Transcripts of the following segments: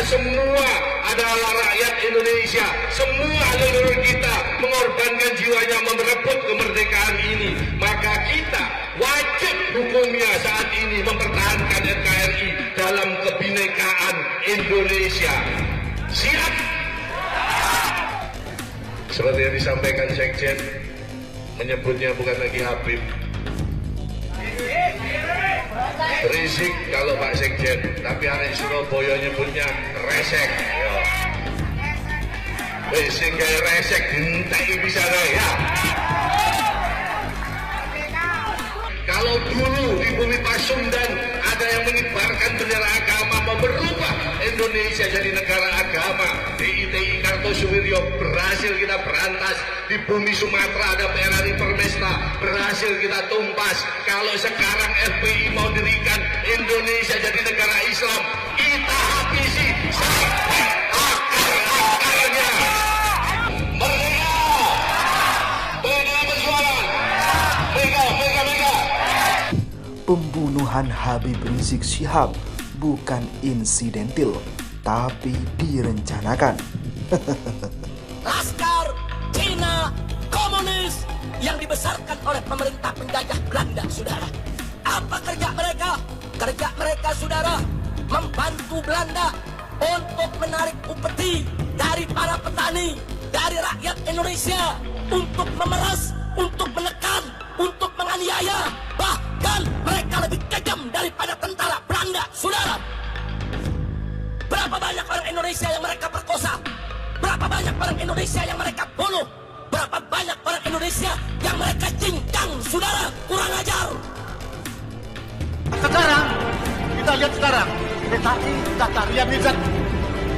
semua adalah rakyat Indonesia. Semua leluhur kita mengorbankan jiwanya merebut kemerdekaan ini. Maka kita wajib hukumnya saat ini mempertahankan NKRI dalam kebinekaan Indonesia. Siap? Seperti yang disampaikan Sekjen, menyebutnya bukan lagi Habib. Rizik kalau Pak Sekjen, tapi anak Surabaya nyebutnya resek. Rizik kayak resek, dintai bisa ya. Kalau dulu di bumi Pasundan ada yang mengibarkan bendera agama, mau berubah Indonesia jadi negara agama. DITI Kartosuwiryo berhasil kita berantas. Di bumi Sumatera ada PRRI Permesta, berhasil kita tumpas. Kalau sekarang FPI mau dirikan Indonesia jadi negara Islam, kita habisi sampai akar-akarnya. Merdeka! Merdeka perjuangan! Merdeka! Merdeka! Pembunuhan Habib Rizik Syihab bukan insidentil, tapi direncanakan. Laskar Cina komunis yang dibesarkan oleh pemerintah penjajah Belanda, saudara. Apa kerja mereka? Kerja mereka, saudara, membantu Belanda untuk menarik upeti dari para petani, dari rakyat Indonesia, untuk memeras, untuk menekan, untuk menganiaya. Bahkan mereka lebih kejam daripada tentara Belanda, saudara. Berapa banyak orang Indonesia yang mereka perkosa? Berapa banyak orang Indonesia yang mereka bunuh? Berapa banyak orang Indonesia yang mereka cincang, saudara? Kurang ajar. Sekarang, kita lihat sekarang, PKI Tata Ria Mizat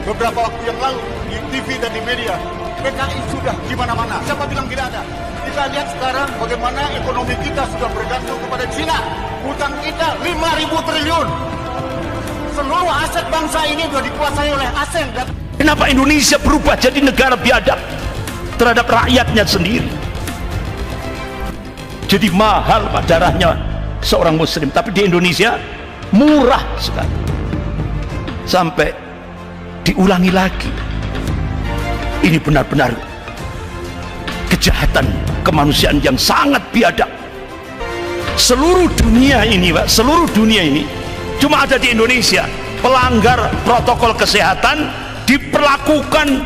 beberapa waktu yang lalu di TV dan di media, PKI sudah di mana-mana. Siapa bilang tidak ada? Kita lihat sekarang bagaimana ekonomi kita sudah bergantung kepada Cina. Hutang kita 5.000 triliun. Seluruh aset bangsa ini sudah dikuasai oleh asing. Kenapa Indonesia berubah jadi negara biadab terhadap rakyatnya sendiri? Jadi mahal Pak darahnya seorang muslim, tapi di Indonesia murah sekali. Sampai diulangi lagi. Ini benar-benar kejahatan kemanusiaan yang sangat biadab. Seluruh dunia ini, Pak, seluruh dunia ini cuma ada di Indonesia. Pelanggar protokol kesehatan diperlakukan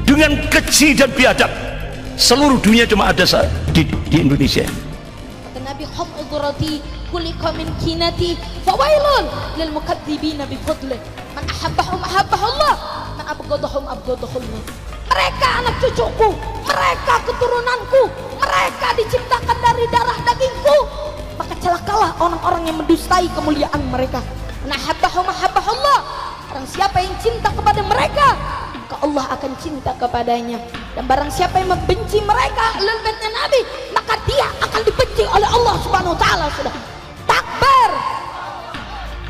dengan keji dan biadab. Seluruh dunia cuma ada di Indonesia. Kata Nabi, "Kham'udurati kulika min kinati fawailun lil mukadzibina bi fadli man ahabbahum ahabbahullah man abghadahum abghadahullah." Mereka anak cucuku, mereka keturunanku, mereka diciptakan dari darah dagingku, maka celakalah orang-orang yang mendustai kemuliaan mereka. Man ahabbahum ahabbahullah. Barang siapa yang cinta kepada mereka, maka Allah akan cinta kepadanya. Dan barang siapa yang membenci mereka, ahlul baitnya Nabi, maka dia akan dibenci oleh Allah Subhanahu wa taala. Sudah takbir.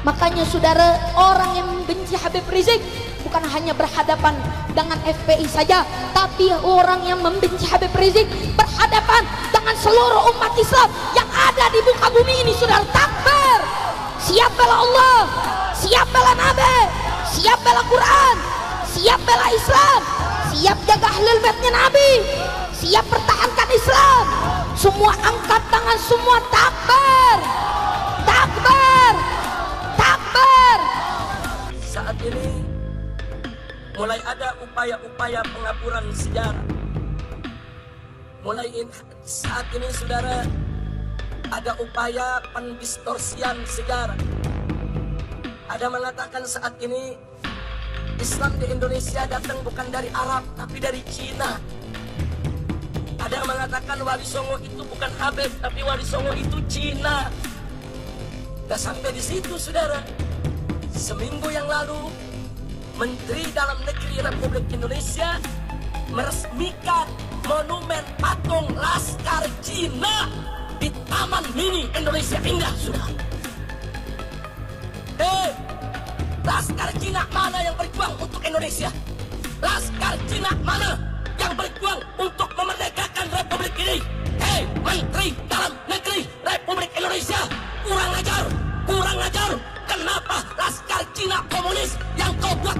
Makanya saudara, orang yang membenci Habib Rizik bukan hanya berhadapan dengan FPI saja, tapi orang yang membenci Habib Rizik berhadapan dengan seluruh umat Islam yang ada di muka bumi ini. Saudara, takbir. Siap bela Allah, siap bela Nabi, siap bela Quran, siap bela Islam, siap jaga ahlul baitnya Nabi, siap pertahankan Islam. Semua angkat tangan, semua takbir, takbir, takbir. Saat ini mulai ada upaya-upaya pengaburan sejarah. Saat ini, saudara, ada upaya pendistorsian sejarah. Ada mengatakan saat ini Islam di Indonesia datang bukan dari Arab tapi dari Cina. Ada yang mengatakan Wali Songo itu bukan Habib tapi Wali Songo itu Cina. Sudah sampai di situ, saudara. Seminggu yang lalu Menteri Dalam Negeri Republik Indonesia meresmikan monumen patung Laskar Cina di Taman Mini Indonesia Indah, sudah. Laskar Cina mana yang berjuang untuk Indonesia? Laskar Cina mana yang berjuang untuk memerdekakan Republik ini? Menteri Dalam Negeri Republik Indonesia, kurang ajar, kurang ajar. Kenapa Laskar Cina komunis yang kau buat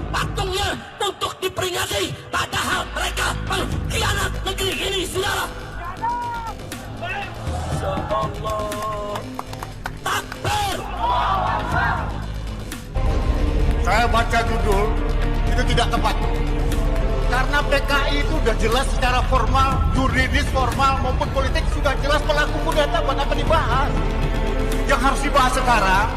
untuk diperingati, padahal mereka pengkhianat negeri ini, saudara. Allah takbir. Saya baca judul itu tidak tepat. Karena PKI itu sudah jelas secara formal, yuridis formal maupun politik sudah jelas pelaku kudeta, buat apa dibahas? Yang harus dibahas sekarang,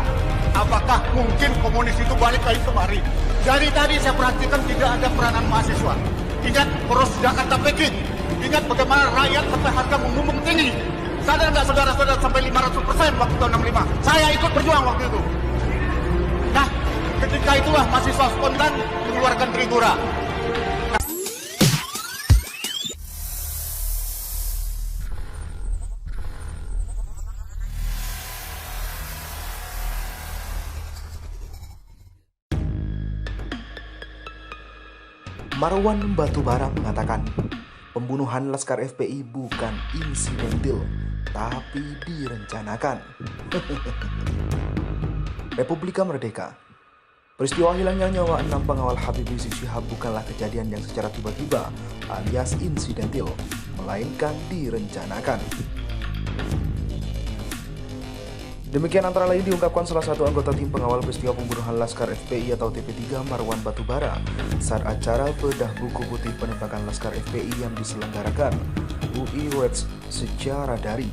apakah mungkin komunis itu balik lagi kemari? Jadi tadi saya perhatikan tidak ada peranan mahasiswa. Ingat poros Jakarta Peking. Ingat bagaimana rakyat sampai harga mengumbung tinggi. Sadar nggak saudara-saudara sampai 500% waktu tahun 65? Saya ikut berjuang waktu itu. Nah, ketika itulah mahasiswa spontan mengeluarkan Trigora. Marwan Batubara mengatakan, pembunuhan Laskar FPI bukan insidentil, tapi direncanakan. Republika Merdeka. Peristiwa hilangnya nyawa 6 pengawal Habib Rizik Syihab bukanlah kejadian yang secara tiba-tiba alias insidentil, melainkan direncanakan. Demikian antara lain diungkapkan salah satu anggota tim pengawal peristiwa pembunuhan Laskar FPI atau TP3 Marwan Batubara saat acara bedah buku putih penembakan Laskar FPI yang diselenggarakan UI Reds secara daring.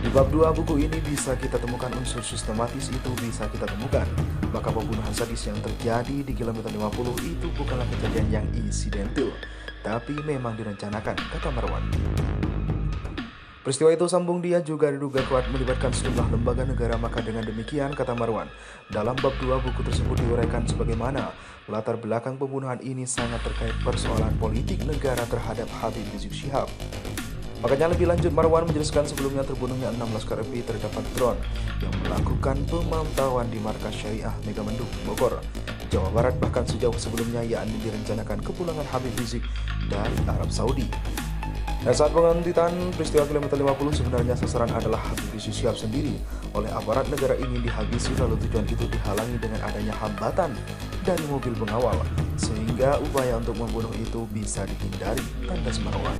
Di bab 2 buku ini bisa kita temukan unsur sistematis itu bisa kita temukan. Maka pembunuhan sadis yang terjadi di kilometer 50 itu bukanlah kejadian yang insidentil, tapi memang direncanakan, kata Marwan. Peristiwa itu, sambung dia, juga diduga kuat melibatkan sejumlah lembaga negara. Maka dengan demikian, kata Marwan, dalam bab 2 buku tersebut diuraikan sebagaimana latar belakang pembunuhan ini sangat terkait persoalan politik negara terhadap Habib Rizik Syihab. Makanya lebih lanjut, Marwan menjelaskan sebelumnya terbunuhnya 6 Laskar FPI terdapat drone yang melakukan pemantauan di markas Syariah Megamendung, Bogor, Jawa Barat, bahkan sejauh sebelumnya yakni direncanakan kepulangan Habib Rizik dari Arab Saudi. Dan saat pengantitan peristiwa kilometer 50 sebenarnya sasaran adalah Habib Rizik Syihab sendiri. Oleh aparat negara ingin dihabisi, lalu tujuan itu dihalangi dengan adanya hambatan dari mobil pengawal, sehingga upaya untuk membunuh itu bisa dihindari, tanda Marwan.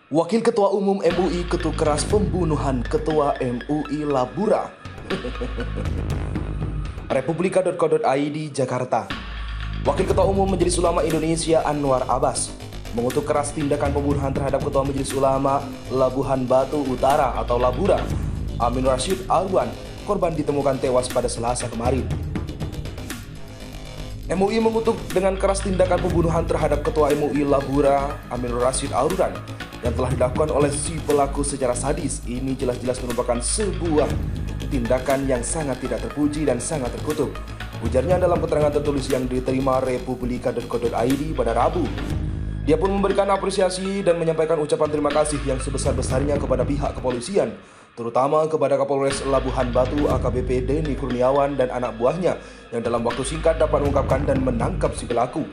Wakil Ketua Umum MUI ketuk keras pembunuhan Ketua MUI Labura. Republika.co.id, Jakarta. Wakil Ketua Umum Majelis Ulama Indonesia Anwar Abbas mengutuk keras tindakan pembunuhan terhadap Ketua Majelis Ulama Labuhan Batu Utara atau Labura, Amin Rashid Alwan. Korban ditemukan tewas pada Selasa kemarin. MUI mengutuk dengan keras tindakan pembunuhan terhadap Ketua MUI Labura, Amin Rashid Alwan, yang telah dilakukan oleh si pelaku secara sadis. Ini jelas-jelas merupakan sebuah tindakan yang sangat tidak terpuji dan sangat terkutuk, ujarnya dalam keterangan tertulis yang diterima Republika.co.id pada Rabu. Dia pun memberikan apresiasi dan menyampaikan ucapan terima kasih yang sebesar-besarnya kepada pihak kepolisian, terutama kepada Kapolres Labuhan Batu AKBP Denny Kurniawan dan anak buahnya yang dalam waktu singkat dapat mengungkapkan dan menangkap si pelaku.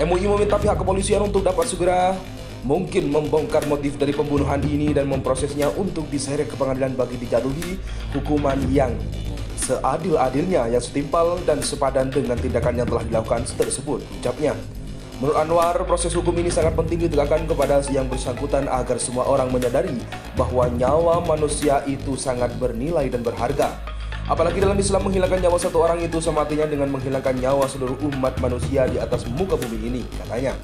MUI meminta pihak kepolisian untuk dapat segera mungkin membongkar motif dari pembunuhan ini dan memprosesnya untuk diseret ke pengadilan bagi dijatuhi hukuman yang seadil-adilnya, yang setimpal dan sepadan dengan tindakan yang telah dilakukan tersebut, ucapnya. Menurut Anwar, proses hukum ini sangat penting ditegakkan kepada yang bersangkutan agar semua orang menyadari bahwa nyawa manusia itu sangat bernilai dan berharga. Apalagi dalam Islam, menghilangkan nyawa satu orang itu sama artinya dengan menghilangkan nyawa seluruh umat manusia di atas muka bumi ini, katanya.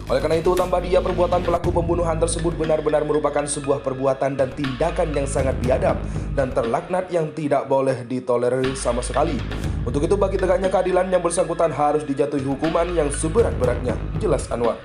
Oleh karena itu, tambah dia, perbuatan pelaku pembunuhan tersebut benar-benar merupakan sebuah perbuatan dan tindakan yang sangat biadab dan terlaknat yang tidak boleh ditolerir sama sekali. Untuk itu, bagi tegaknya keadilan, yang bersangkutan harus dijatuhi hukuman yang seberat-beratnya, jelas Anwar.